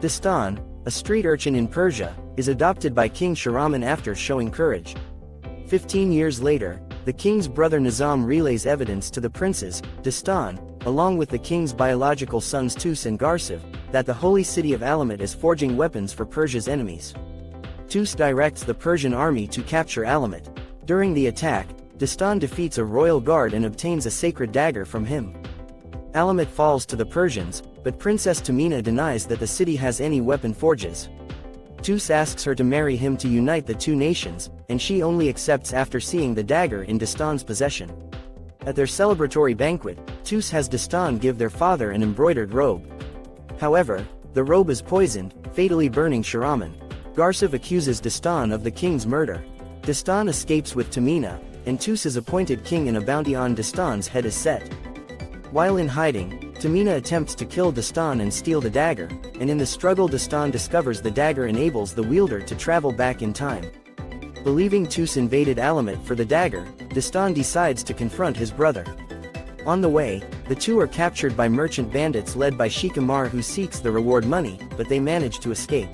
Dastan, a street urchin in Persia, is adopted by King Shahraman after showing courage. 15 years later, the king's brother Nizam relays evidence to the princes, Dastan, along with the king's biological sons Tus and Garsiv, that the holy city of Alamut is forging weapons for Persia's enemies. Tus directs the Persian army to capture Alamut. During the attack, Dastan defeats a royal guard and obtains a sacred dagger from him. Alamut falls to the Persians, but Princess Tamina denies that the city has any weapon forges. Tus asks her to marry him to unite the two nations, and she only accepts after seeing the dagger in Dastan's possession. At their celebratory banquet, Tus has Dastan give their father an embroidered robe. However, the robe is poisoned, fatally burning Shahraman. Garsiv accuses Dastan of the king's murder. Dastan escapes with Tamina, and Tus is appointed king and a bounty on Dastan's head is set. While in hiding, Tamina attempts to kill Dastan and steal the dagger, and in the struggle Dastan discovers the dagger enables the wielder to travel back in time. Believing Tus invaded Alamut for the dagger, Dastan decides to confront his brother. On the way, the two are captured by merchant bandits led by Sheikh Amar, who seeks the reward money, but they manage to escape.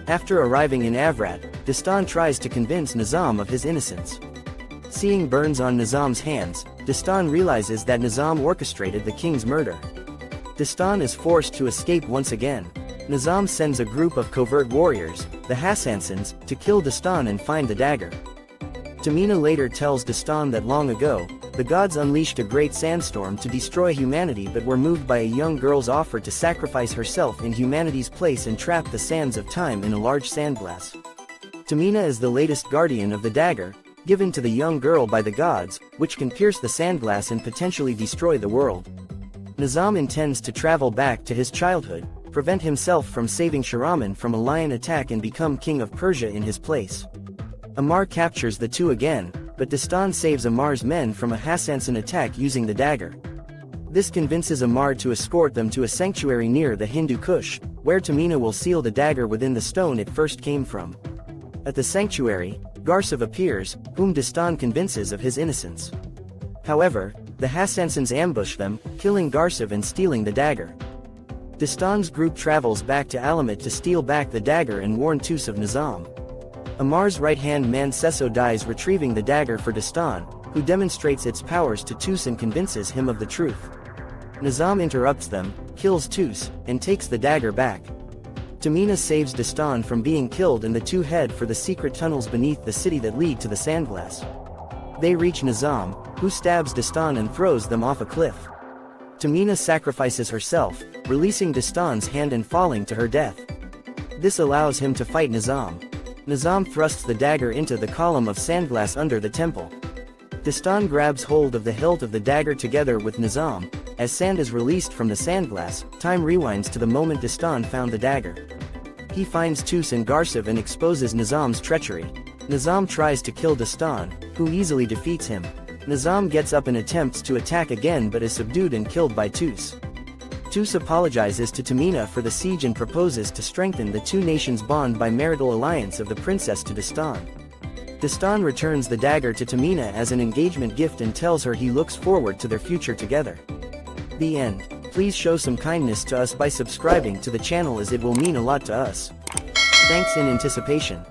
After arriving in Avrat, Dastan tries to convince Nizam of his innocence. Seeing burns on Nizam's hands, Dastan realizes that Nizam orchestrated the king's murder. Dastan is forced to escape once again. Nizam sends a group of covert warriors, the Hassansins, to kill Dastan and find the dagger. Tamina later tells Dastan that long ago, the gods unleashed a great sandstorm to destroy humanity, but were moved by a young girl's offer to sacrifice herself in humanity's place and trap the sands of time in a large sandglass. Tamina is the latest guardian of the dagger, given to the young girl by the gods, which can pierce the sandglass and potentially destroy the world. Nizam intends to travel back to his childhood, prevent himself from saving Shahraman from a lion attack and become king of Persia in his place. Amar captures the two again, but Dastan saves Amar's men from a Hassansin attack using the dagger. This convinces Amar to escort them to a sanctuary near the Hindu Kush, where Tamina will seal the dagger within the stone it first came from. At the sanctuary, Garsiv appears, whom Dastan convinces of his innocence. However, the Hassansins ambush them, killing Garsiv and stealing the dagger. Dastan's group travels back to Alamut to steal back the dagger and warn Tus of Nizam. Amar's right-hand man Seso dies retrieving the dagger for Dastan, who demonstrates its powers to Tus and convinces him of the truth. Nizam interrupts them, kills Tus, and takes the dagger back. Tamina saves Dastan from being killed and the two head for the secret tunnels beneath the city that lead to the sandglass. They reach Nizam, who stabs Dastan and throws them off a cliff. Tamina sacrifices herself, releasing Dastan's hand and falling to her death. This allows him to fight Nizam. Nizam thrusts the dagger into the column of sandglass under the temple. Dastan grabs hold of the hilt of the dagger together with Nizam. As sand is released from the sandglass, time rewinds to the moment Dastan found the dagger. He finds Tus and Garsiv and exposes Nizam's treachery. Nizam tries to kill Dastan, who easily defeats him. Nizam gets up and attempts to attack again but is subdued and killed by Tus. Tus apologizes to Tamina for the siege and proposes to strengthen the two nations' bond by marital alliance of the princess to Dastan. Dastan returns the dagger to Tamina as an engagement gift and tells her he looks forward to their future together. The end. Please show some kindness to us by subscribing to the channel as it will mean a lot to us. Thanks in anticipation.